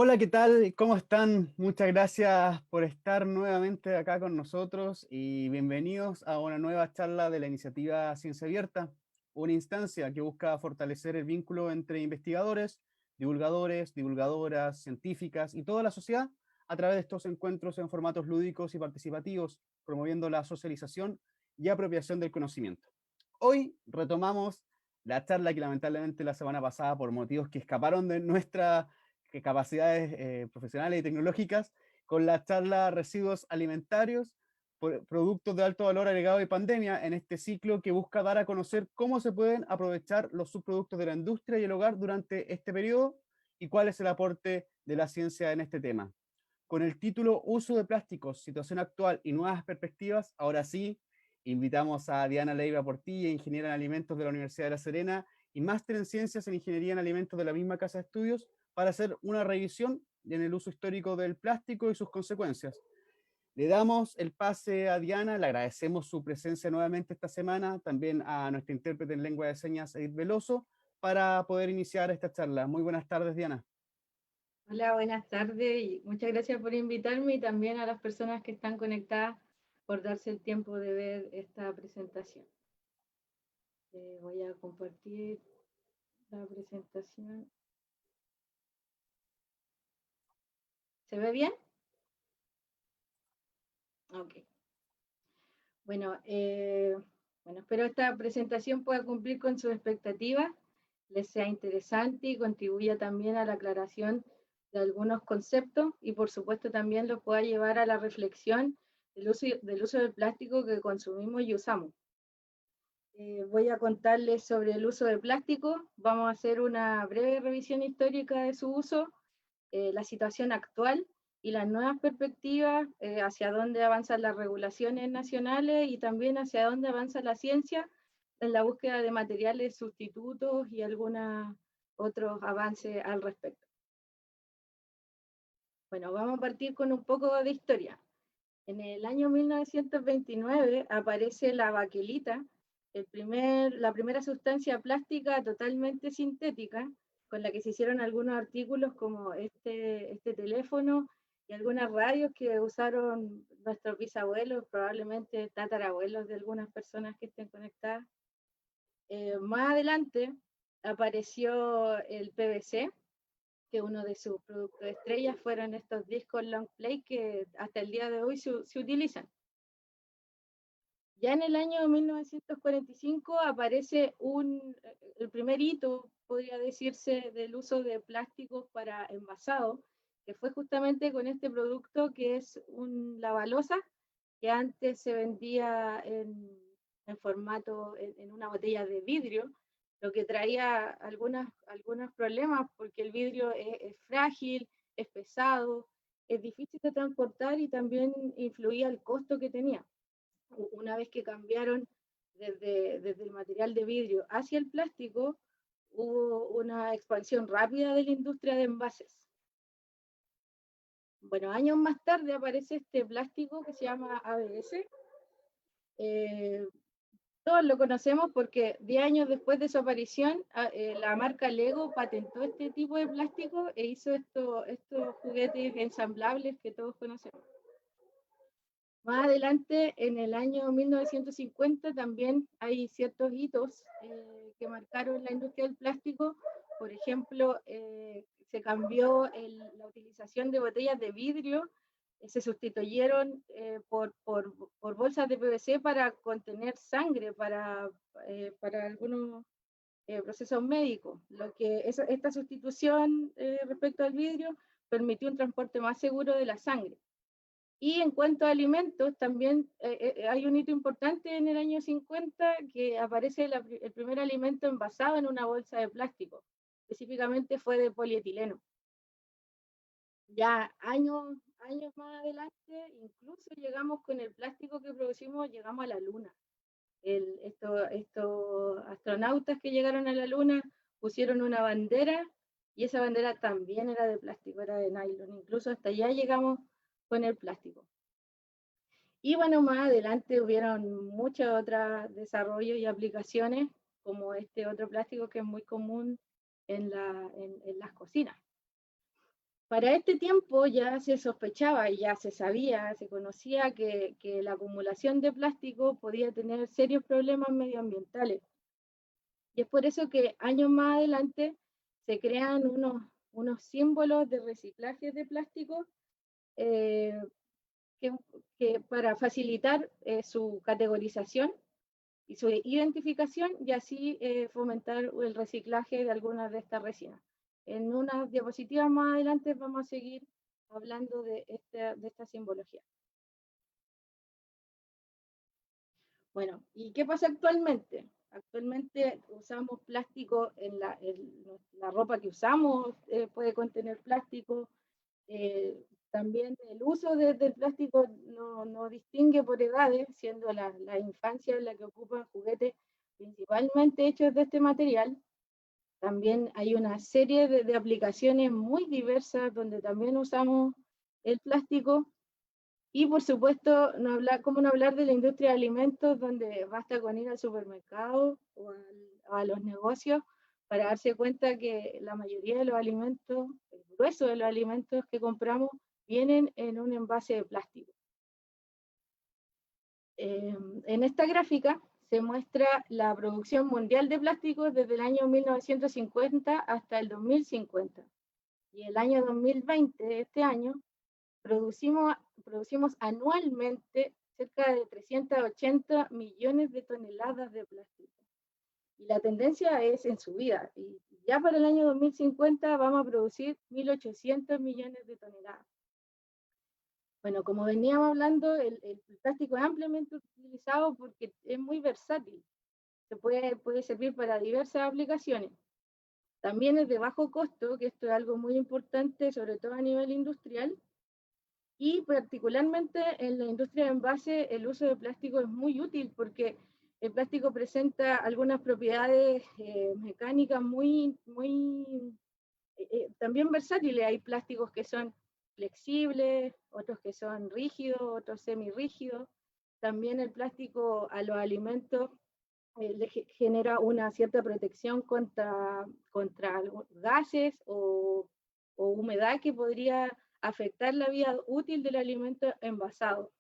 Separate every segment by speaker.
Speaker 1: Hola, ¿qué tal? ¿Cómo están? Muchas gracias por estar nuevamente acá con nosotros y bienvenidos a una nueva charla de la iniciativa Ciencia Abierta, una instancia que busca fortalecer el vínculo entre investigadores, divulgadores, divulgadoras, científicas y toda la sociedad a través de estos encuentros en formatos lúdicos y participativos, promoviendo la socialización y apropiación del conocimiento. Hoy retomamos la charla que lamentablemente la semana pasada, por motivos que escaparon de nuestra capacidades profesionales y tecnológicas, con la charla Residuos Alimentarios, productos de alto valor agregado y pandemia, en este ciclo que busca dar a conocer cómo se pueden aprovechar los subproductos de la industria y el hogar durante este periodo y cuál es el aporte de la ciencia en este tema. Con el título Uso de plásticos, situación actual y nuevas perspectivas, ahora sí, invitamos a Diana Leiva Portilla, ingeniera en alimentos de la Universidad de La Serena y máster en ciencias en ingeniería en alimentos de la misma casa de estudios, para hacer una revisión en el uso histórico del plástico y sus consecuencias. Le damos el pase a Diana, le agradecemos su presencia nuevamente esta semana, también a nuestra intérprete en lengua de señas, Edith Veloso, para poder iniciar esta charla. Muy buenas tardes, Diana.
Speaker 2: Hola, buenas tardes y muchas gracias por invitarme y también a las personas que están conectadas por darse el tiempo de ver esta presentación. Voy a compartir la presentación. ¿Se ve bien? Ok. Bueno, espero esta presentación pueda cumplir con sus expectativas, les sea interesante y contribuya también a la aclaración de algunos conceptos y por supuesto también los pueda llevar a la reflexión del uso del plástico que consumimos y usamos. Voy a contarles sobre el uso de plástico, vamos a hacer una breve revisión histórica de su uso, la situación actual y las nuevas perspectivas, hacia dónde avanzan las regulaciones nacionales y también hacia dónde avanza la ciencia en la búsqueda de materiales sustitutos y algunos otros avances al respecto. Bueno, vamos a partir con un poco de historia. En el año 1929 aparece la baquelita, la primera sustancia plástica totalmente sintética con la que se hicieron algunos artículos como este teléfono y algunas radios que usaron nuestros bisabuelos, probablemente tatarabuelos de algunas personas que estén conectadas. Más adelante apareció el PVC, que uno de sus productos estrellas fueron estos discos long play que hasta el día de hoy se utilizan. Ya en el año 1945 aparece el primer hito, podría decirse, del uso de plásticos para envasado, que fue justamente con este producto que es un lavaloza, que antes se vendía en formato, en una botella de vidrio, lo que traía algunos problemas porque el vidrio es frágil, es pesado, es difícil de transportar y también influía el costo que tenía. Una vez que cambiaron desde el material de vidrio hacia el plástico, hubo una expansión rápida de la industria de envases. Bueno, años más tarde aparece este plástico que se llama ABS. Eh, Todos lo conocemos porque 10 años después de su aparición, la marca Lego patentó este tipo de plástico e hizo estos juguetes ensamblables que todos conocemos. Más adelante, en el año 1950, también hay ciertos hitos que marcaron la industria del plástico. Por ejemplo, se cambió la utilización de botellas de vidrio, se sustituyeron por bolsas de PVC para contener sangre para algunos procesos médicos. Esta sustitución respecto al vidrio permitió un transporte más seguro de la sangre. Y en cuanto a alimentos, también hay un hito importante en el año 50 que aparece el primer alimento envasado en una bolsa de plástico. Específicamente fue de polietileno. Ya años más adelante, incluso llegamos con el plástico que producimos, llegamos a la luna. Estos astronautas que llegaron a la luna pusieron una bandera y esa bandera también era de plástico, era de nylon. Incluso hasta allá llegamos con el plástico. Y bueno, más adelante hubieron muchos otros desarrollos y aplicaciones, como este otro plástico que es muy común en las cocinas. Para este tiempo ya se sospechaba y ya se sabía, se conocía que la acumulación de plástico podía tener serios problemas medioambientales. Y es por eso que años más adelante se crean unos símbolos de reciclaje de plástico eh, que, que para facilitar su categorización y su identificación y así fomentar el reciclaje de algunas de estas resinas. En unas diapositivas más adelante vamos a seguir hablando de esta simbología. Bueno, ¿y qué pasa actualmente? Actualmente usamos plástico la ropa que usamos, puede contener plástico. También el uso del plástico no distingue por edades, siendo la infancia en la que ocupan juguetes principalmente hechos de este material. También hay una serie de aplicaciones muy diversas donde también usamos el plástico. Y por supuesto, cómo no hablar de la industria de alimentos, donde basta con ir al supermercado o a los negocios para darse cuenta que la mayoría de los alimentos, el grueso de los alimentos que compramos, vienen en un envase de plástico. En esta gráfica se muestra la producción mundial de plásticos desde el año 1950 hasta el 2050. Y el año 2020, este año, producimos anualmente cerca de 380 millones de toneladas de plástico. Y la tendencia es en subida. Y ya para el año 2050 vamos a producir 1.800 millones de toneladas. Bueno, como veníamos hablando, el plástico es ampliamente utilizado porque es muy versátil. Se puede servir para diversas aplicaciones. También es de bajo costo, que esto es algo muy importante, sobre todo a nivel industrial. Y particularmente en la industria de envase, el uso de plástico es muy útil porque el plástico presenta algunas propiedades mecánicas también versátiles. Hay plásticos que son flexibles, otros que son rígidos, otros semirrígidos. También el plástico a los alimentos le genera una cierta protección contra gases o humedad que podría afectar la vida útil del alimento envasado.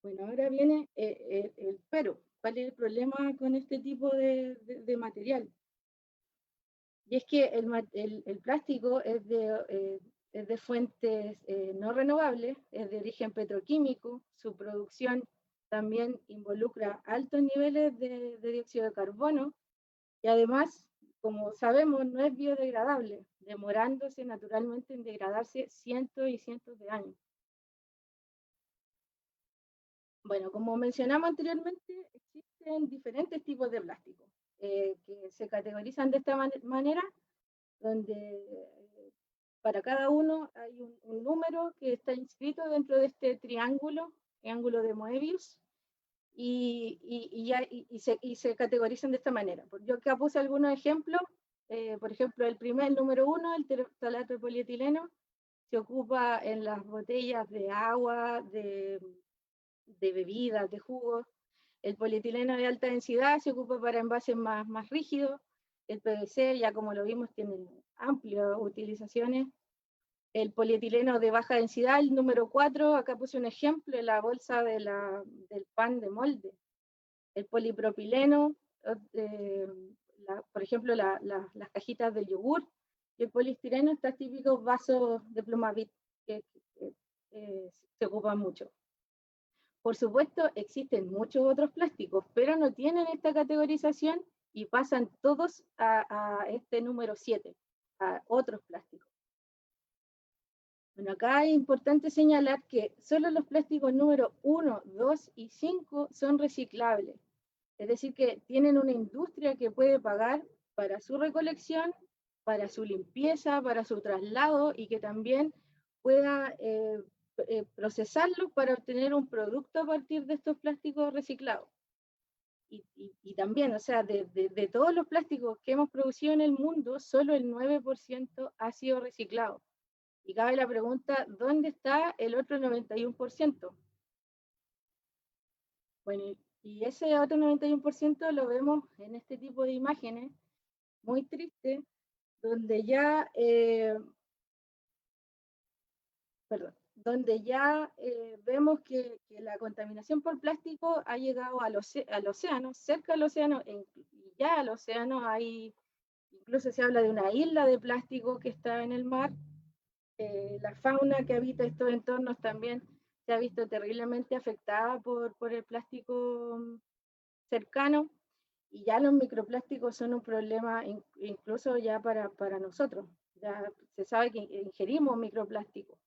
Speaker 2: Bueno, ahora viene el pero. ¿Cuál es el problema con este tipo de material? Y es que el plástico es de fuentes no renovables, es de origen petroquímico, su producción también involucra altos niveles de dióxido de carbono y además, como sabemos, no es biodegradable, demorándose naturalmente en degradarse cientos y cientos de años. Bueno, como mencionamos anteriormente, existen diferentes tipos de plástico que se categorizan de esta manera, donde para cada uno hay un número que está inscrito dentro de este triángulo de Moebius, y se categorizan de esta manera. Yo acá puse algunos ejemplos. Por ejemplo, el número 1, el terftalato de polietileno, se ocupa en las botellas de agua, de bebidas, de jugos. El polietileno de alta densidad se ocupa para envases más rígidos. El PVC, ya como lo vimos, tiene amplias utilizaciones. El polietileno de baja densidad, el número 4, acá puse un ejemplo en la bolsa del pan de molde. El polipropileno, por ejemplo, las cajitas de yogur, y el poliestireno, estos típicos vasos de Plumavit que se ocupan mucho. Por supuesto, existen muchos otros plásticos, pero no tienen esta categorización y pasan todos a este número 7, a otros plásticos. Bueno, acá es importante señalar que solo los plásticos número 1, 2 y 5 son reciclables. Es decir, que tienen una industria que puede pagar para su recolección, para su limpieza, para su traslado y que también pueda procesarlo para obtener un producto a partir de estos plásticos reciclados. Y también, o sea, de todos los plásticos que hemos producido en el mundo, solo el 9% ha sido reciclado. Y cabe la pregunta, ¿dónde está el otro 91%? Bueno, y ese otro 91% lo vemos en este tipo de imágenes, muy triste, donde ya perdón, donde ya vemos que la contaminación por plástico ha llegado al océano, cerca al océano, y ya al océano hay, incluso se habla de una isla de plástico que está en el mar. La fauna que habita estos entornos también se ha visto terriblemente afectada por el plástico cercano, y ya los microplásticos son un problema incluso ya para nosotros. Ya se sabe que ingerimos microplásticos.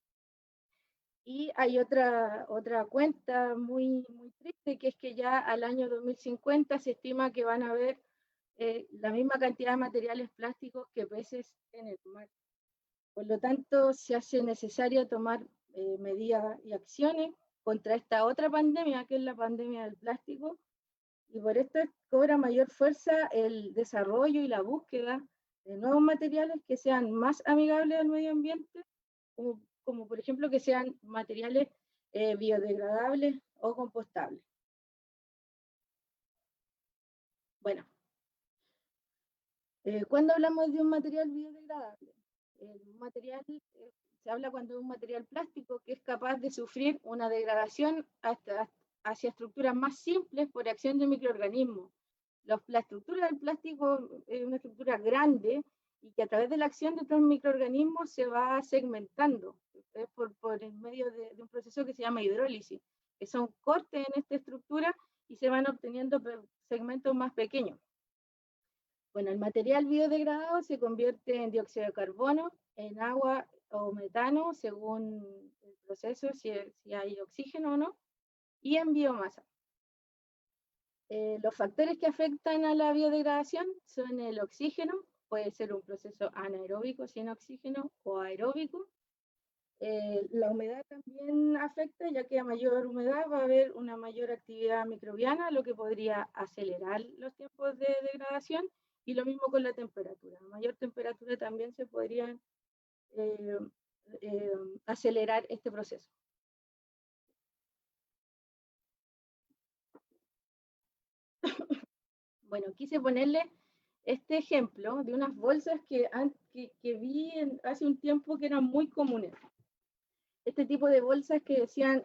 Speaker 2: Y hay otra cuenta muy triste, que es que ya al año 2050 se estima que van a haber la misma cantidad de materiales plásticos que peces en el mar. Por lo tanto, se hace necesario tomar medidas y acciones contra esta otra pandemia, que es la pandemia del plástico, y por esto cobra mayor fuerza el desarrollo y la búsqueda de nuevos materiales que sean más amigables al medio ambiente, como por ejemplo que sean materiales biodegradables o compostables. Bueno, cuando hablamos de un material biodegradable, se habla cuando es un material plástico que es capaz de sufrir una degradación hacia estructuras más simples por acción de microorganismos. La estructura del plástico es una estructura grande y que a través de la acción de otros microorganismos se va segmentando por el medio de un proceso que se llama hidrólisis, que son cortes en esta estructura y se van obteniendo segmentos más pequeños. Bueno, el material biodegradado se convierte en dióxido de carbono, en agua o metano, según el proceso, si hay oxígeno o no, y en biomasa. Los factores que afectan a la biodegradación son el oxígeno, puede ser un proceso anaeróbico sin oxígeno o aeróbico. La humedad también afecta, ya que a mayor humedad va a haber una mayor actividad microbiana, lo que podría acelerar los tiempos de degradación, y lo mismo con la temperatura. A mayor temperatura también se podría acelerar este proceso. Bueno, quise ponerle este ejemplo de unas bolsas que vi hace un tiempo que eran muy comunes. Este tipo de bolsas que decían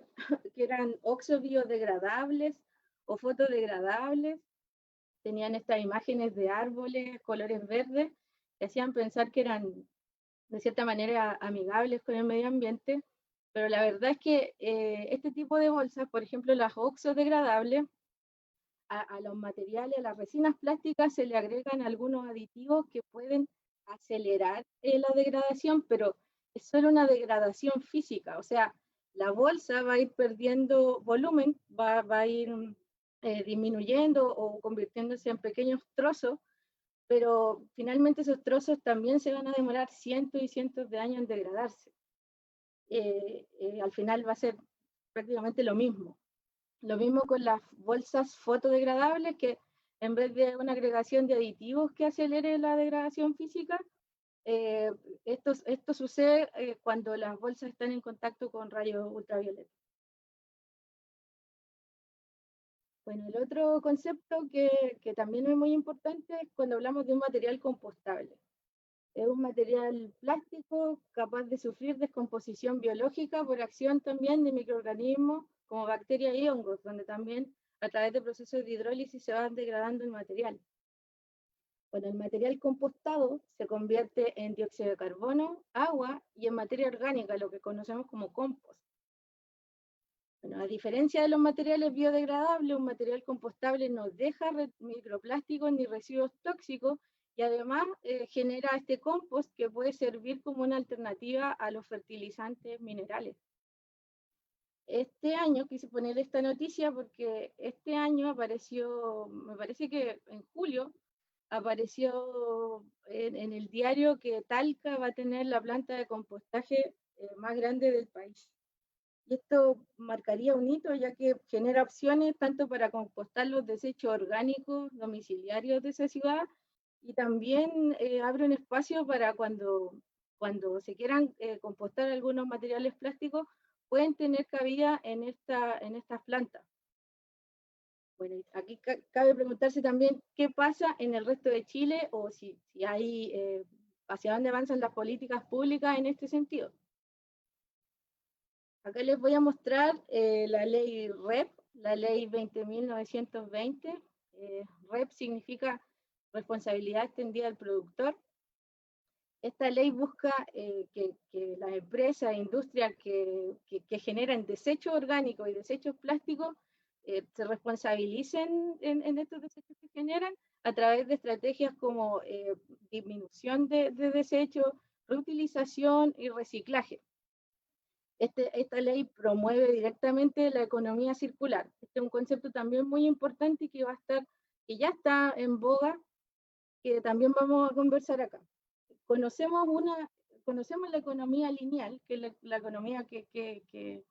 Speaker 2: que eran oxo-biodegradables o fotodegradables, tenían estas imágenes de árboles, colores verdes, que hacían pensar que eran de cierta manera amigables con el medio ambiente, pero la verdad es que este tipo de bolsas, por ejemplo las oxodegradables, a los materiales, a las resinas plásticas se le agregan algunos aditivos que pueden acelerar la degradación, pero es solo una degradación física, o sea, la bolsa va a ir perdiendo volumen, va a ir disminuyendo o convirtiéndose en pequeños trozos, pero finalmente esos trozos también se van a demorar cientos y cientos de años en degradarse. Al final va a ser prácticamente lo mismo. Lo mismo con las bolsas fotodegradables, que en vez de una agregación de aditivos que acelere la degradación física, esto sucede cuando las bolsas están en contacto con rayos ultravioletas. Bueno, el otro concepto que también es muy importante es cuando hablamos de un material compostable. Es un material plástico capaz de sufrir descomposición biológica por acción también de microorganismos como bacterias y hongos, donde también a través de procesos de hidrólisis se van degradando el material. Bueno, el material compostado se convierte en dióxido de carbono, agua y en materia orgánica, lo que conocemos como compost. Bueno, a diferencia de los materiales biodegradables, un material compostable no deja microplásticos ni residuos tóxicos, y además genera este compost que puede servir como una alternativa a los fertilizantes minerales. Este año quise poner esta noticia porque este año apareció, me parece que en julio, apareció en el diario que Talca va a tener la planta de compostaje más grande del país. Y esto marcaría un hito, ya que genera opciones tanto para compostar los desechos orgánicos domiciliarios de esa ciudad, y también abre un espacio para cuando se quieran compostar algunos materiales plásticos, pueden tener cabida en estas plantas. Bueno, aquí cabe preguntarse también qué pasa en el resto de Chile, o si hay, hacia dónde avanzan las políticas públicas en este sentido. Acá les voy a mostrar la ley REP, la ley 20.920. REP significa responsabilidad extendida del productor. Esta ley busca que las empresas e industrias que generan desechos orgánicos y desechos plásticos se responsabilicen en estos desechos que generan a través de estrategias como disminución de desechos, reutilización y reciclaje. Esta ley promueve directamente la economía circular. Este es un concepto también muy importante que que ya está en boga, que también vamos a conversar acá. Conocemos la economía lineal, que es la economía que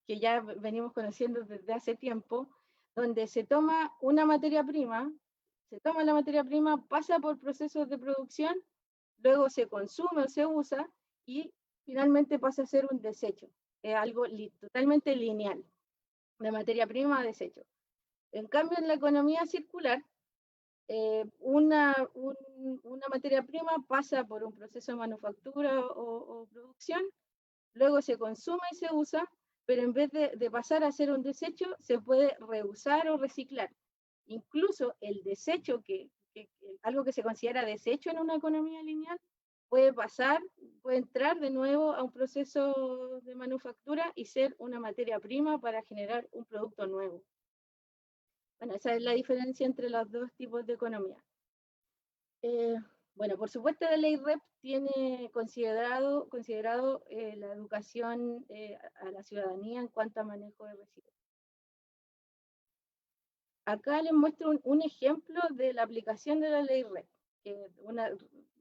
Speaker 2: ya venimos conociendo desde hace tiempo, donde se toma una materia prima, la materia prima, pasa por procesos de producción, luego se consume o se usa y finalmente pasa a ser un desecho. Es algo totalmente lineal, de materia prima a desecho. En cambio, en la economía circular, una materia prima pasa por un proceso de manufactura o producción, luego se consume y se usa, pero en vez de pasar a ser un desecho, se puede reusar o reciclar. Incluso el desecho, algo que se considera desecho en una economía lineal, puede entrar de nuevo a un proceso de manufactura y ser una materia prima para generar un producto nuevo. Bueno, esa es la diferencia entre los dos tipos de economía. Bueno, por supuesto la ley REP tiene considerado la educación a la ciudadanía en cuanto a manejo de residuos. Acá les muestro un ejemplo de la aplicación de la ley REP,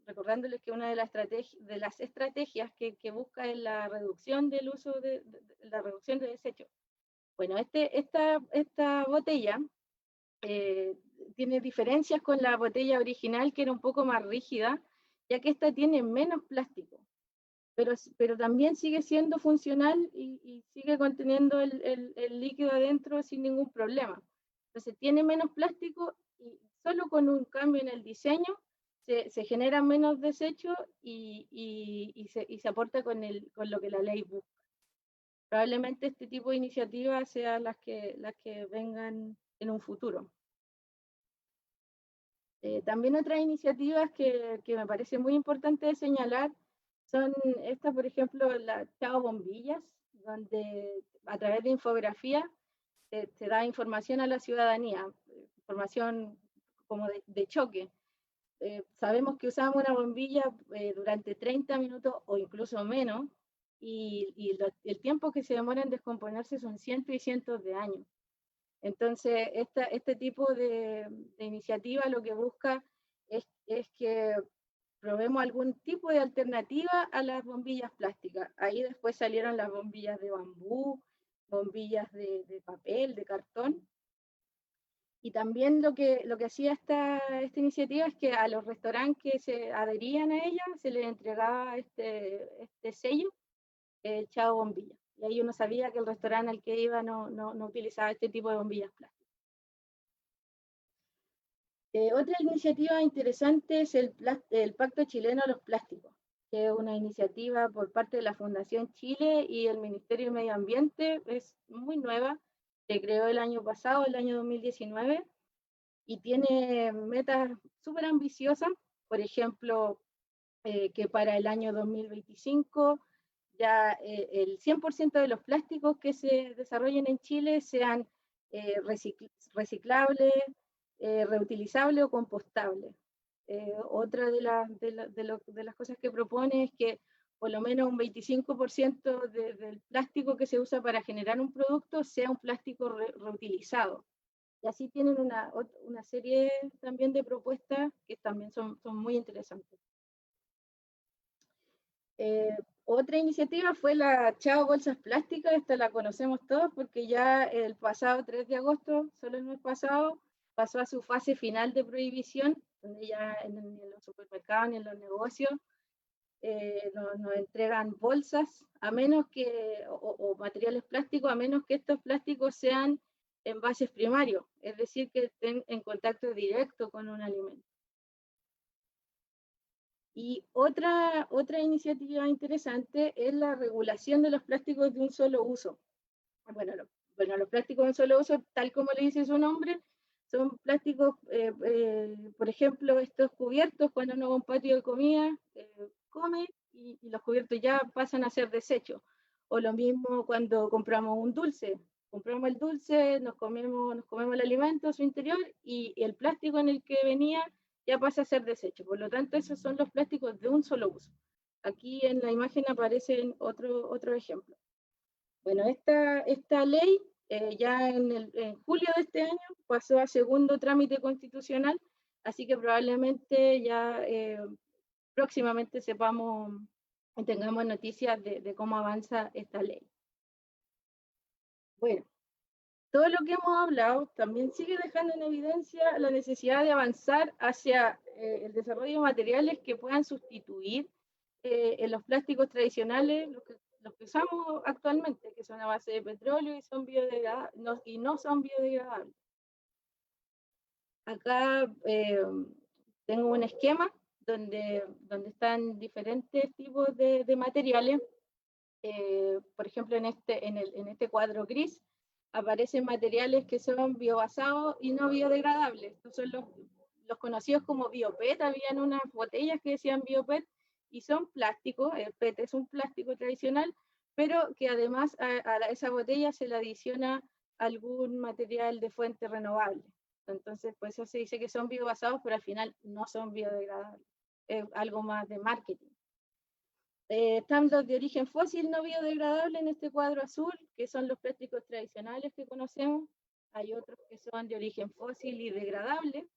Speaker 2: recordándoles que una de las estrategias que busca es la reducción del uso la reducción de desechos. Bueno, esta botella tiene diferencias con la botella original, que era un poco más rígida, ya que esta tiene menos plástico, pero también sigue siendo funcional y sigue conteniendo el líquido adentro sin ningún problema. Entonces tiene menos plástico y solo con un cambio en el diseño se generan menos desechos y se aporta con lo que la ley busca. Probablemente este tipo de iniciativas sean las que vengan en un futuro. También otras iniciativas que me parece muy importante señalar son estas, por ejemplo, la Chao Bombillas, donde a través de infografía se da información a la ciudadanía, información como de choque. Sabemos que usamos una bombilla durante 30 minutos o incluso menos, y el tiempo que se demora en descomponerse son cientos y cientos de años. Entonces, este tipo de iniciativa lo que busca es que probemos algún tipo de alternativa a las bombillas plásticas. Ahí después salieron las bombillas de bambú, bombillas de papel, de cartón. Y también lo que hacía esta iniciativa es que a los restaurantes que se adherían a ella se les entregaba este sello, Chao Bombilla. Y ahí uno sabía que el restaurante al que iba no utilizaba este tipo de bombillas plásticas. Otra iniciativa interesante es el Pacto Chileno a los Plásticos, que es una iniciativa por parte de la Fundación Chile y el Ministerio de Medio Ambiente. Es muy nueva, se creó el año pasado, el año 2019, y tiene metas súper ambiciosas. Por ejemplo, que para el año 2025 ya el 100% de los plásticos que se desarrollen en Chile sean reciclables, reutilizables o compostables. Otra de las cosas que propone es que por lo menos un 25% del plástico que se usa para generar un producto sea un plástico reutilizado. Y así tienen una serie también de propuestas que también son muy interesantes. Otra iniciativa fue la Chao Bolsas Plásticas. Esta la conocemos todos porque ya el pasado 3 de agosto, solo el mes pasado, pasó a su fase final de prohibición, donde ya en los supermercados y en los negocios nos entregan bolsas, a menos que, o materiales plásticos, a menos que estos plásticos sean envases primarios, es decir, que estén en contacto directo con un alimento. Y otra iniciativa interesante es la regulación de los plásticos de un solo uso. Bueno, los plásticos de un solo uso, tal como le dice su nombre, son plásticos, por ejemplo, estos cubiertos, cuando uno va a un patio de comida, come y los cubiertos ya pasan a ser desechos. O lo mismo cuando compramos un dulce. Compramos el dulce, nos comemos el alimento, su interior, y el plástico en el que venía ya pasa a ser desecho. Por lo tanto, esos son los plásticos de un solo uso. Aquí en la imagen aparecen otro ejemplo. Bueno, esta ley ya en julio de este año pasó a segundo trámite constitucional, así que probablemente ya próximamente sepamos y tengamos noticias de cómo avanza esta ley. Bueno, todo lo que hemos hablado también sigue dejando en evidencia la necesidad de avanzar hacia el desarrollo de materiales que puedan sustituir en los plásticos tradicionales, los que usamos actualmente, que son a base de petróleo y, son no son biodegradables. Acá tengo un esquema donde están diferentes tipos de materiales. Por ejemplo, en este cuadro gris aparecen materiales que son biobasados y no biodegradables. Estos son los conocidos como biopet. Habían unas botellas que decían biopet y son plásticos. El PET es un plástico tradicional, pero que además a esa botella se le adiciona algún material de fuente renovable. Entonces, pues eso se dice que son biobasados, pero al final no son biodegradables. Es algo más de marketing. Están los de origen fósil no biodegradable en este cuadro azul, que son los plásticos tradicionales que conocemos. Hay otros que son de origen fósil y degradable.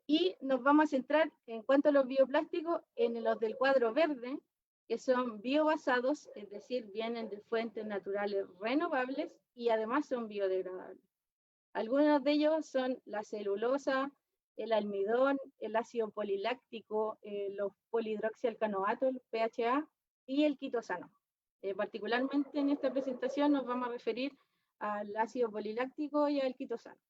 Speaker 2: Y nos vamos a centrar, en cuanto a los bioplásticos, en los del cuadro verde, que son biobasados, es decir, vienen de fuentes naturales renovables y además son biodegradables. Algunos de ellos son la celulosa, el almidón, el ácido poliláctico, los polihidroxialcanoatos, el PHA, y el quitosano. Particularmente en esta presentación nos vamos a referir al ácido poliláctico y al quitosano.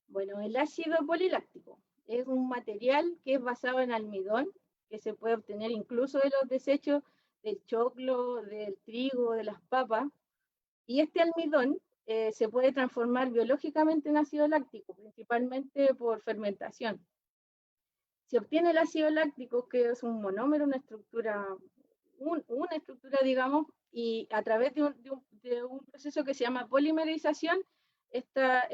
Speaker 2: Bueno, el ácido poliláctico es un material que es basado en almidón, que se puede obtener incluso de los desechos del choclo, del trigo, de las papas, y este almidón se puede transformar biológicamente en ácido láctico, principalmente por fermentación. Se obtiene el ácido láctico, que es un monómero, una estructura, digamos, y a través de un proceso que se llama polimerización, esta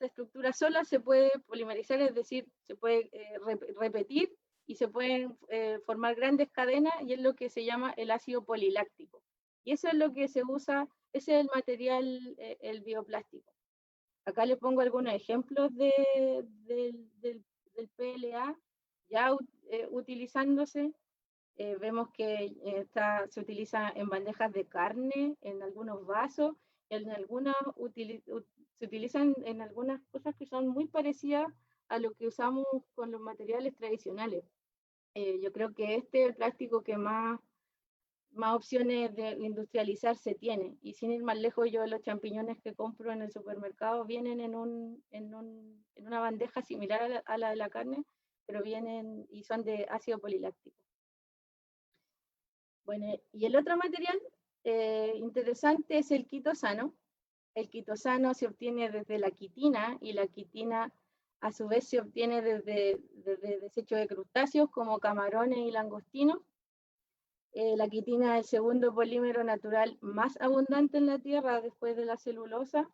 Speaker 2: estructura sola se puede polimerizar, es decir, se puede repetir y se pueden formar grandes cadenas, y es lo que se llama el ácido poliláctico. Y eso es lo que se usa, ese es el material, el bioplástico. Acá les pongo algunos ejemplos del PLA ya utilizándose. Vemos que se utiliza en bandejas de carne, en algunos vasos, se utilizan en algunas cosas que son muy parecidas a lo que usamos con los materiales tradicionales. Yo creo que este es el plástico que más opciones de industrializarse tiene. Y sin ir más lejos, yo los champiñones que compro en el supermercado vienen en una bandeja similar a la de la carne, pero vienen y son de ácido poliláctico. Bueno, y el otro material interesante es el quitosano. El quitosano se obtiene desde la quitina, y la quitina a su vez se obtiene desde desechos de crustáceos como camarones y langostinos. La quitina es el segundo polímero natural más abundante en la Tierra después de la celulosa.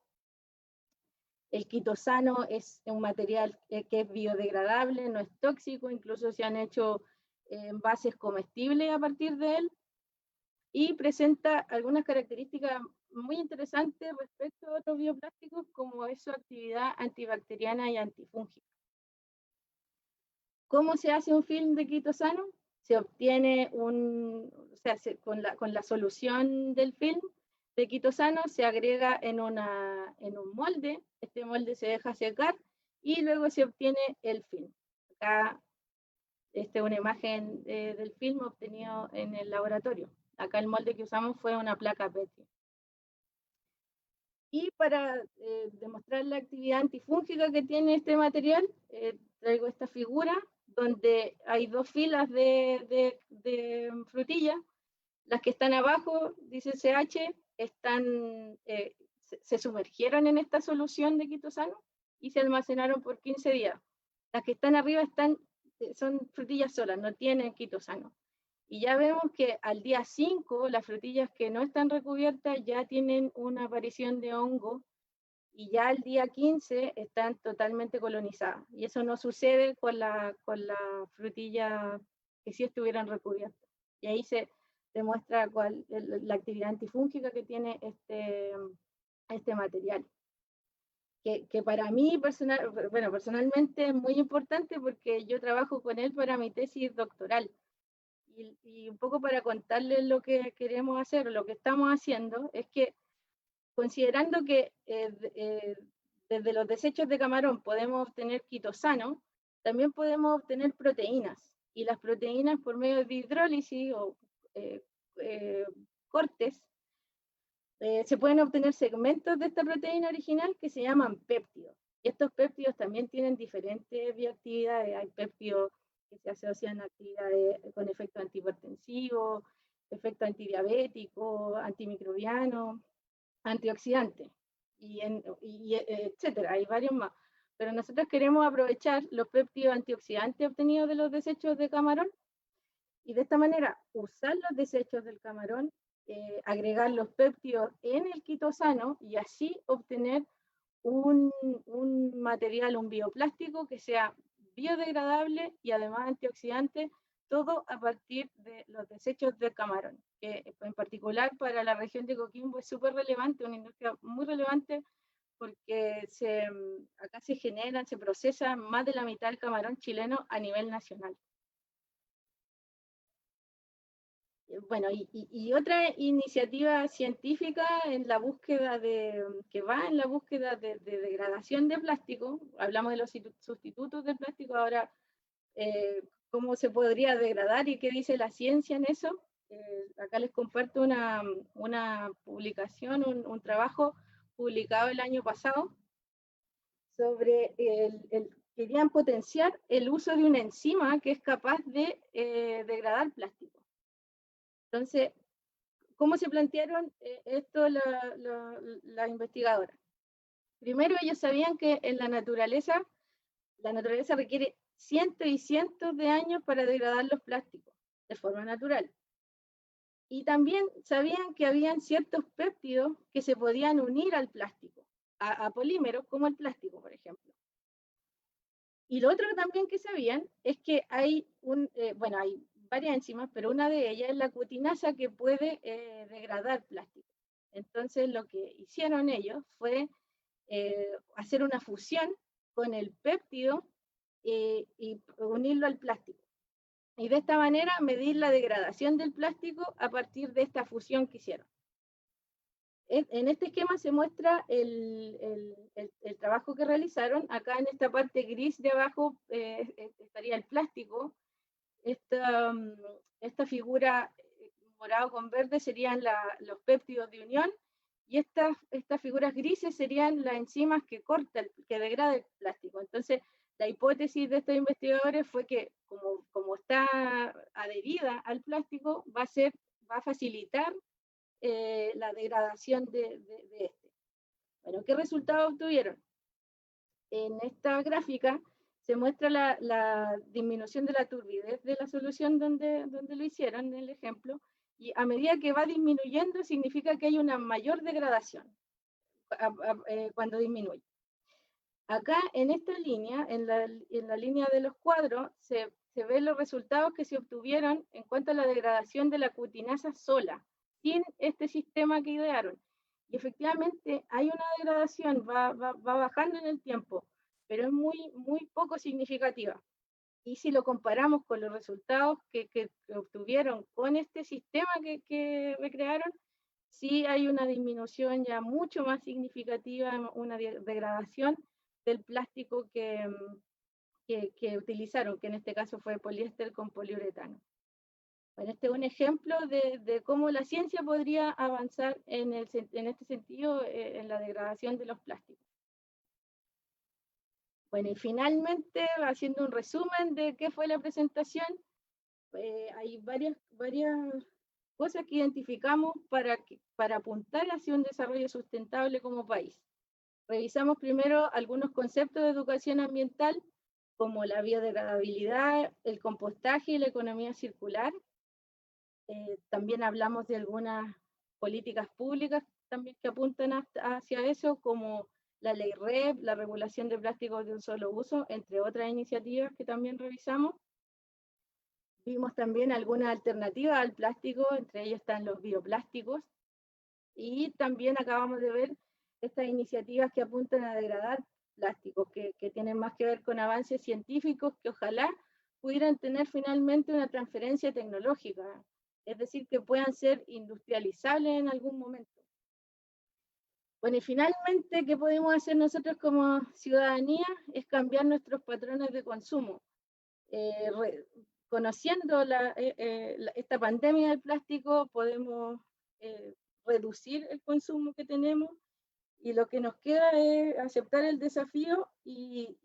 Speaker 2: El quitosano es un material que es biodegradable, no es tóxico, incluso se han hecho envases comestibles a partir de él, y presenta algunas características muy interesantes respecto a otros bioplásticos, como es su actividad antibacteriana y antifúngica. ¿Cómo se hace un film de quitosano? Se obtiene con la solución del film de quitosano, se agrega en un molde. Este molde se deja secar y luego se obtiene el film. Acá esta es una imagen del film obtenido en el laboratorio. Acá el molde que usamos fue una placa Petri. Y para demostrar la actividad antifúngica que tiene este material, traigo esta figura donde hay dos filas de frutillas. Las que están abajo, dice CH, se sumergieron en esta solución de quitosano y se almacenaron por 15 días. Las que están arriba son frutillas solas, no tienen quitosano. Y ya vemos que al día 5, las frutillas que no están recubiertas ya tienen una aparición de hongo, y ya al día 15 están totalmente colonizadas. Y eso no sucede con la frutilla que sí estuvieran recubiertas. Y ahí se demuestra la actividad antifúngica que tiene este material. Que para mí personalmente es muy importante porque yo trabajo con él para mi tesis doctoral. Y un poco para contarles lo que queremos hacer, lo que estamos haciendo, es que considerando que desde los desechos de camarón podemos obtener quitosano, también podemos obtener proteínas. Y las proteínas por medio de hidrólisis o cortes, se pueden obtener segmentos de esta proteína original que se llaman péptidos. Y estos péptidos también tienen diferentes bioactividades. Hay péptidos que se asocian a actividades con efecto antihipertensivo, efecto antidiabético, antimicrobiano, antioxidante, etcétera, hay varios más. Pero nosotros queremos aprovechar los péptidos antioxidantes obtenidos de los desechos de camarón y de esta manera usar los desechos del camarón, agregar los péptidos en el quitosano y así obtener un material, un bioplástico que sea biodegradable y además antioxidante, todo a partir de los desechos del camarón, que en particular para la región de Coquimbo es súper relevante, una industria muy relevante, porque acá se procesa más de la mitad del camarón chileno a nivel nacional. Bueno, y otra iniciativa científica en la búsqueda que va en la búsqueda de degradación de plástico, hablamos de los sustitutos del plástico, ahora cómo se podría degradar y qué dice la ciencia en eso. Acá les comparto una publicación, un trabajo publicado el año pasado sobre querían potenciar el uso de una enzima que es capaz de degradar plástico. Entonces, ¿cómo se plantearon esto la investigadora? Primero, ellos sabían que en la naturaleza requiere cientos y cientos de años para degradar los plásticos de forma natural. Y también sabían que habían ciertos péptidos que se podían unir al plástico, a polímeros como el plástico, por ejemplo. Y lo otro también que sabían es que hay hay varias enzimas, pero una de ellas es la cutinasa que puede degradar plástico. Entonces lo que hicieron ellos fue hacer una fusión con el péptido y unirlo al plástico. Y de esta manera medir la degradación del plástico a partir de esta fusión que hicieron. En este esquema se muestra el trabajo que realizaron. Acá en esta parte gris de abajo estaría el plástico. Esta figura morado con verde serían los péptidos de unión, y estas figuras grises serían las enzimas que degradan el plástico. Entonces, la hipótesis de estos investigadores fue que como está adherida al plástico, va a facilitar la degradación de este. Bueno, ¿qué resultados obtuvieron? En esta gráfica se muestra la disminución de la turbidez de la solución donde lo hicieron, en el ejemplo, y a medida que va disminuyendo significa que hay una mayor degradación cuando disminuye. Acá en esta línea, en la línea de los cuadros, se ven los resultados que se obtuvieron en cuanto a la degradación de la cutinasa sola, sin este sistema que idearon. Y efectivamente hay una degradación, va bajando en el tiempo, pero es muy, muy poco significativa. Y si lo comparamos con los resultados que obtuvieron con este sistema que recrearon, sí hay una disminución ya mucho más significativa, una degradación del plástico que utilizaron, que en este caso fue poliéster con poliuretano. Bueno, este es un ejemplo de cómo la ciencia podría avanzar en este sentido en la degradación de los plásticos. Bueno, y finalmente, haciendo un resumen de qué fue la presentación, hay varias cosas que identificamos para apuntar hacia un desarrollo sustentable como país. Revisamos primero algunos conceptos de educación ambiental, como la biodegradabilidad, el compostaje y la economía circular. También hablamos de algunas políticas públicas también que apuntan hacia eso, como la ley REP, la regulación de plásticos de un solo uso, entre otras iniciativas que también revisamos. Vimos también algunas alternativas al plástico, entre ellos están los bioplásticos, y también acabamos de ver estas iniciativas que apuntan a degradar plásticos, que tienen más que ver con avances científicos que ojalá pudieran tener finalmente una transferencia tecnológica, es decir, que puedan ser industrializables en algún momento. Bueno, y finalmente, ¿qué podemos hacer nosotros como ciudadanía? Es cambiar nuestros patrones de consumo. Conociendo esta pandemia del plástico, podemos reducir el consumo que tenemos, y lo que nos queda es aceptar el desafío que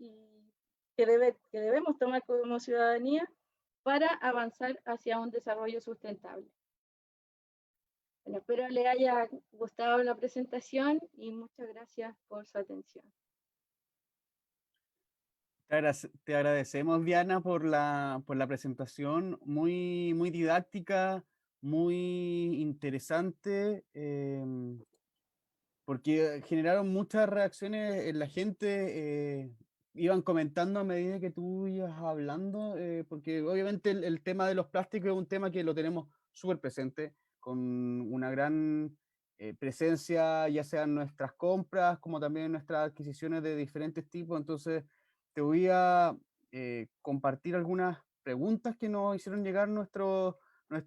Speaker 2: debemos tomar como ciudadanía para avanzar hacia un desarrollo sustentable. Bueno, espero le haya gustado la presentación y muchas gracias por su atención.
Speaker 1: Te agradecemos, Diana, por la presentación, muy didáctica, muy interesante, porque generaron muchas reacciones en la gente, iban comentando a medida que tú ibas hablando, porque obviamente el tema de los plásticos es un tema que lo tenemos súper presente, con una gran presencia, ya sea en nuestras compras, como también en nuestras adquisiciones de diferentes tipos. Entonces, te voy a compartir algunas preguntas que nos hicieron llegar nuestros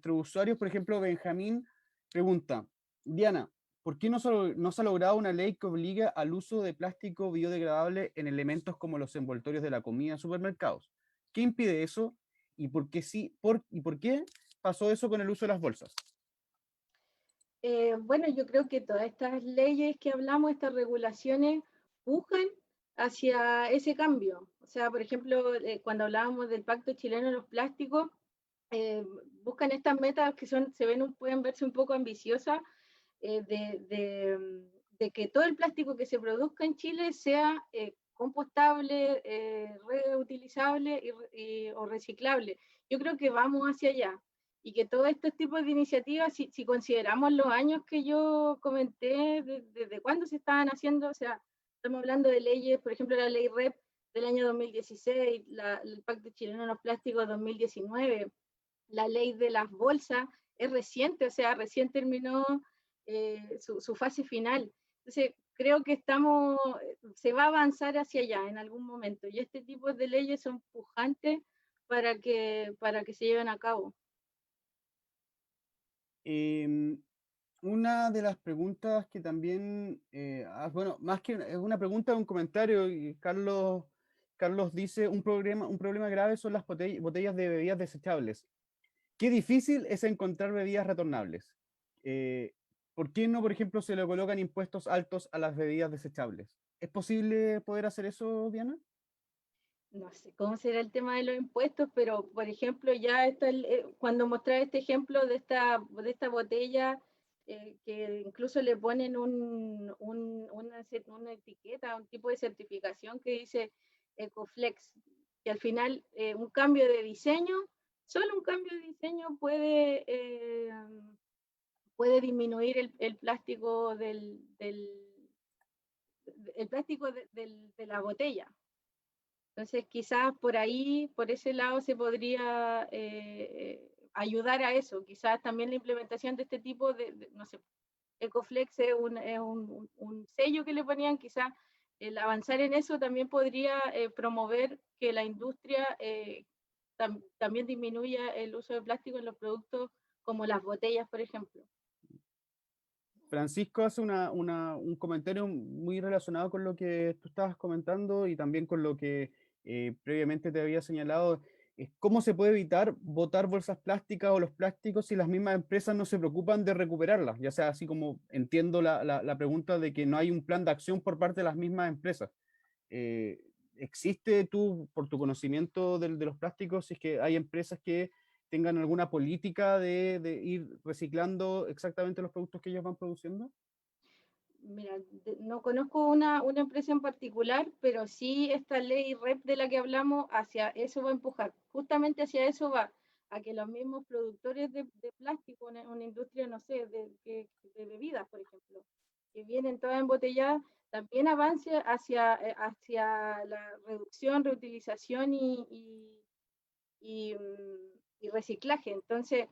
Speaker 1: usuarios. Por ejemplo, Benjamín pregunta, Diana, ¿por qué no se ha logrado una ley que obligue al uso de plástico biodegradable en elementos como los envoltorios de la comida en supermercados? ¿Qué impide eso? ¿Y por qué por qué pasó eso con el uso de las bolsas?
Speaker 2: Bueno, yo creo que todas estas leyes que hablamos, estas regulaciones, pujan hacia ese cambio. O sea, por ejemplo, cuando hablábamos del Pacto Chileno de los Plásticos, buscan estas metas que pueden verse un poco ambiciosas, de que todo el plástico que se produzca en Chile sea compostable, reutilizable o reciclable. Yo creo que vamos hacia allá, y que todos estos tipos de iniciativas, si consideramos los años que yo comenté, desde cuándo se estaban haciendo, o sea, estamos hablando de leyes, por ejemplo, la ley REP del año 2016, el Pacto Chileno de los Plásticos 2019, la ley de las bolsas es reciente, o sea, recién terminó su fase final. Entonces, creo que se va a avanzar hacia allá en algún momento, y este tipo de leyes son pujantes para que se lleven a cabo.
Speaker 1: Una de las preguntas que también, bueno, más que es una pregunta, un comentario, y Carlos dice, un problema grave son las botellas de bebidas desechables. Qué difícil es encontrar bebidas retornables. Eh, ¿Por qué no, por ejemplo, se le colocan impuestos altos a las bebidas desechables? ¿Es posible poder hacer eso, Diana?
Speaker 2: No sé cómo será el tema de los impuestos, pero por ejemplo, ya está cuando mostré este ejemplo de esta botella, que incluso le ponen una etiqueta, un tipo de certificación que dice Ecoflex, que al final un cambio de diseño, solo un cambio de diseño puede disminuir el plástico el plástico de la botella. Entonces, quizás por ahí, por ese lado, se podría ayudar a eso. Quizás también la implementación de este tipo no sé, Ecoflex es un sello que le ponían, quizás el avanzar en eso también podría promover que la industria también disminuya el uso de plástico en los productos como las botellas, por ejemplo.
Speaker 1: Francisco hace un comentario muy relacionado con lo que tú estabas comentando y también con lo que previamente te había señalado. ¿Cómo se puede evitar botar bolsas plásticas o los plásticos si las mismas empresas no se preocupan de recuperarlas? Ya sea, así como entiendo la pregunta de que no hay un plan de acción por parte de las mismas empresas. ¿existe tú, por tu conocimiento de los plásticos, si es que hay empresas que tengan alguna política de ir reciclando exactamente los productos que ellos van produciendo?
Speaker 2: Mira, no conozco una empresa en particular, pero sí esta ley REP de la que hablamos, hacia eso va a empujar. Justamente hacia eso va, a que los mismos productores de plástico, una industria, no sé, de bebidas, por ejemplo, que vienen todas embotelladas, también avance hacia la reducción, reutilización y reciclaje. Entonces,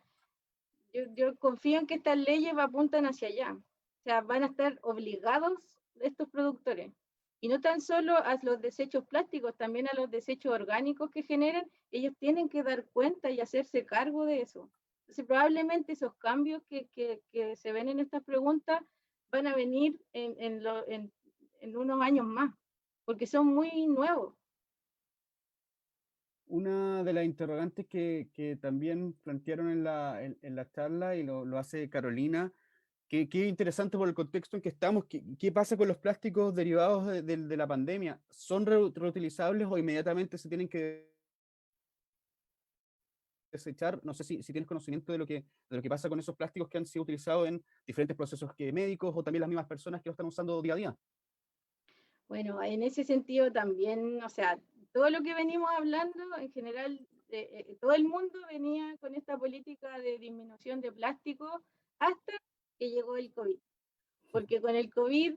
Speaker 2: yo confío en que estas leyes apuntan hacia allá. O sea, van a estar obligados estos productores. Y no tan solo a los desechos plásticos, también a los desechos orgánicos que generan, ellos tienen que dar cuenta y hacerse cargo de eso. Entonces, probablemente esos cambios que se ven en estas preguntas van a venir en unos años más, porque son muy nuevos.
Speaker 1: Una de las interrogantes que también plantearon en la charla, y lo hace Carolina, que interesante por el contexto en que estamos, ¿qué pasa con los plásticos derivados de la pandemia? ¿Son reutilizables o inmediatamente se tienen que desechar? No sé si tienes conocimiento de lo que pasa con esos plásticos que han sido utilizados en diferentes procesos médicos, o también las mismas personas que lo están usando día a día.
Speaker 2: Bueno, en ese sentido también, o sea, todo lo que venimos hablando, en general, todo el mundo venía con esta política de disminución de plástico hasta que llegó el COVID. Porque con el COVID,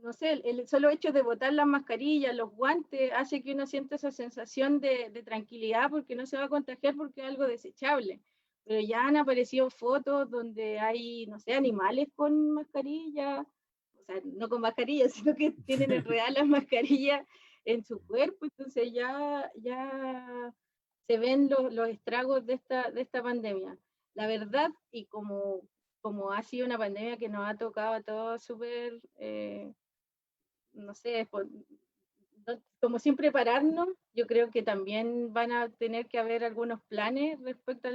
Speaker 2: no sé, el solo hecho de botar las mascarillas, los guantes, hace que uno sienta esa sensación de tranquilidad porque no se va a contagiar porque es algo desechable. Pero ya han aparecido fotos donde hay, no sé, animales con mascarilla, o sea, no con mascarilla, sino que tienen en real las mascarillas en su cuerpo, entonces ya se ven los estragos de esta pandemia. La verdad, y como ha sido una pandemia que nos ha tocado a todos súper, no sé, como sin prepararnos, yo creo que también van a tener que haber algunos planes respecto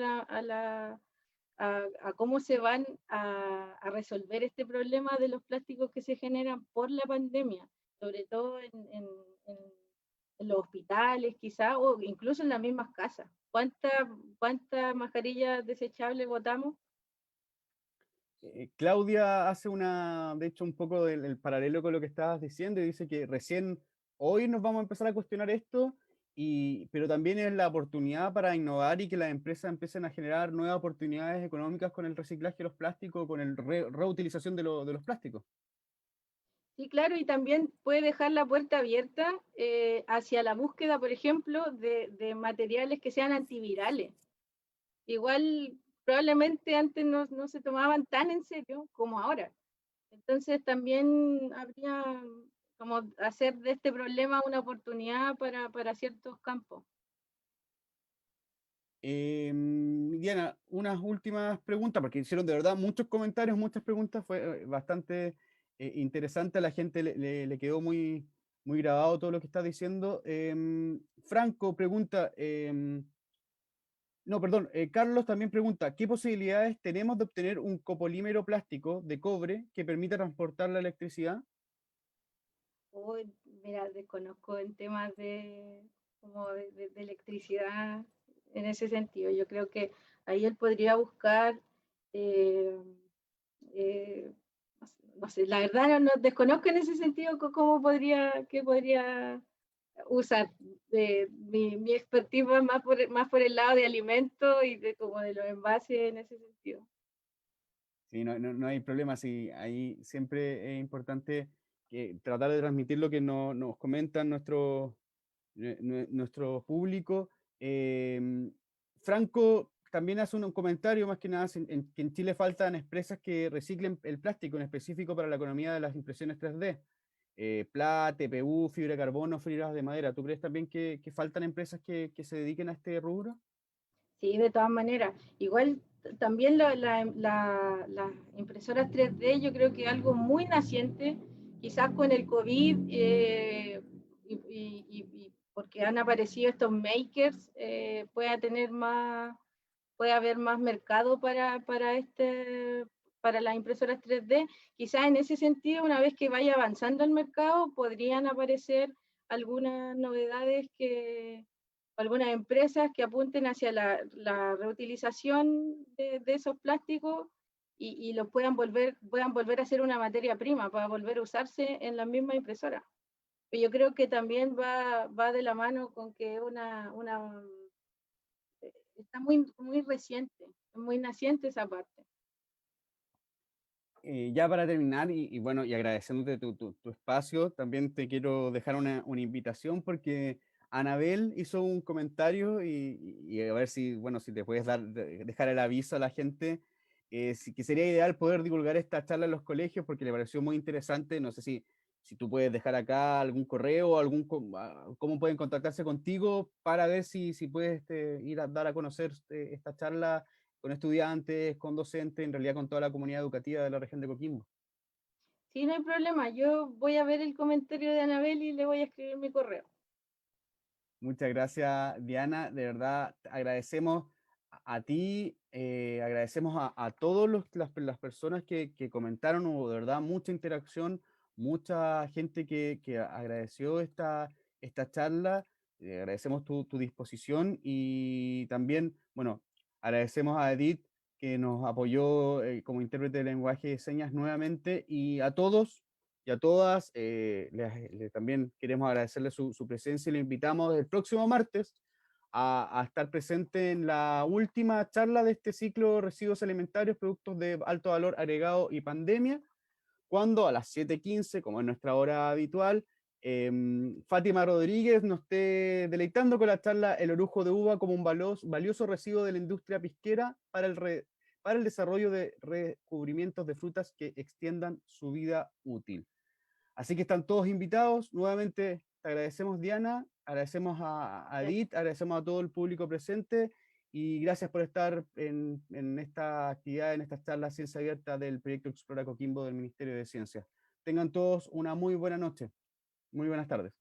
Speaker 2: a cómo se van a resolver este problema de los plásticos que se generan por la pandemia, sobre todo en los hospitales quizá, o incluso en las mismas casas. ¿Cuántas mascarillas desechables botamos?
Speaker 1: Claudia hace de hecho, un poco del paralelo con lo que estabas diciendo, y dice que recién hoy nos vamos a empezar a cuestionar esto, pero también es la oportunidad para innovar y que las empresas empiecen a generar nuevas oportunidades económicas con el reciclaje de los plásticos, con el reutilización de los plásticos.
Speaker 2: Sí, claro, y también puede dejar la puerta abierta hacia la búsqueda, por ejemplo, de materiales que sean antivirales. Igual probablemente antes no se tomaban tan en serio como ahora. Entonces también habría como hacer de este problema una oportunidad para ciertos campos.
Speaker 1: Diana, unas últimas preguntas, porque hicieron de verdad muchos comentarios, muchas preguntas, fue bastante interesante, a la gente le quedó muy grabado todo lo que está diciendo. Franco pregunta, no, perdón, Carlos también pregunta, ¿qué posibilidades tenemos de obtener un copolímero plástico de cobre que permita transportar la electricidad?
Speaker 2: Hoy, mira, desconozco en temas de electricidad en ese sentido. Yo creo que ahí él podría buscar, eh, eh, no sé, la verdad no desconozco en ese sentido cómo qué podría usar. Mi expertise va más por el lado de alimentos y como de los envases en ese sentido.
Speaker 1: Sí, no hay problema, sí, ahí siempre es importante tratar de transmitir lo que nos comentan nuestro público. Franco también hace un comentario, más que nada, que en Chile faltan empresas que reciclen el plástico, en específico para la economía de las impresiones 3D. Plate, TPU, fibra de carbono, fibras de madera. ¿Tú crees también que faltan empresas que se dediquen a este rubro?
Speaker 2: Sí, de todas maneras. Igual también las impresoras 3D yo creo que es algo muy naciente, quizás con el COVID y porque han aparecido estos makers, puede haber más mercado para las impresoras 3D. Quizás en ese sentido, una vez que vaya avanzando el mercado, podrían aparecer algunas novedades algunas empresas que apunten hacia la reutilización de esos plásticos y los puedan volver a ser una materia prima para volver a usarse en la misma impresora. Pero yo creo que también va de la mano con que está muy reciente, muy naciente esa parte.
Speaker 1: Ya para terminar, y bueno, y agradeciéndote tu espacio, también te quiero dejar una invitación porque Anabel hizo un comentario y a ver si, bueno, si te puedes dejar el aviso a la gente, que sería ideal poder divulgar esta charla en los colegios porque le pareció muy interesante. No sé si tú puedes dejar acá algún correo o cómo pueden contactarse contigo para ver si puedes ir a dar a conocer esta charla con estudiantes, con docentes, en realidad con toda la comunidad educativa de la región de Coquimbo.
Speaker 2: Sí, no hay problema. Yo voy a ver el comentario de Anabel y le voy a escribir mi correo.
Speaker 1: Muchas gracias, Diana. De verdad, agradecemos a ti, agradecemos a todas las personas que comentaron. Hubo de verdad mucha interacción, mucha gente que agradeció esta charla. Agradecemos tu disposición y también, bueno, agradecemos a Edith que nos apoyó como intérprete de lenguaje de señas nuevamente y a todos y a todas. También queremos agradecerle su presencia y le invitamos el próximo martes a estar presente en la última charla de este ciclo Residuos Alimentarios, Productos de Alto Valor Agregado y Pandemia, cuando a las 7:15, como es nuestra hora habitual, Fátima Rodríguez nos esté deleitando con la charla El orujo de uva como un valioso residuo de la industria pisquera para el desarrollo de recubrimientos de frutas que extiendan su vida útil. Así que están todos invitados. Nuevamente te agradecemos, Diana, agradecemos a Edith, agradecemos a todo el público presente y gracias por estar en esta actividad, en esta charla Ciencia Abierta del proyecto Explora Coquimbo del Ministerio de Ciencia. Tengan todos una muy buena noche, muy buenas tardes.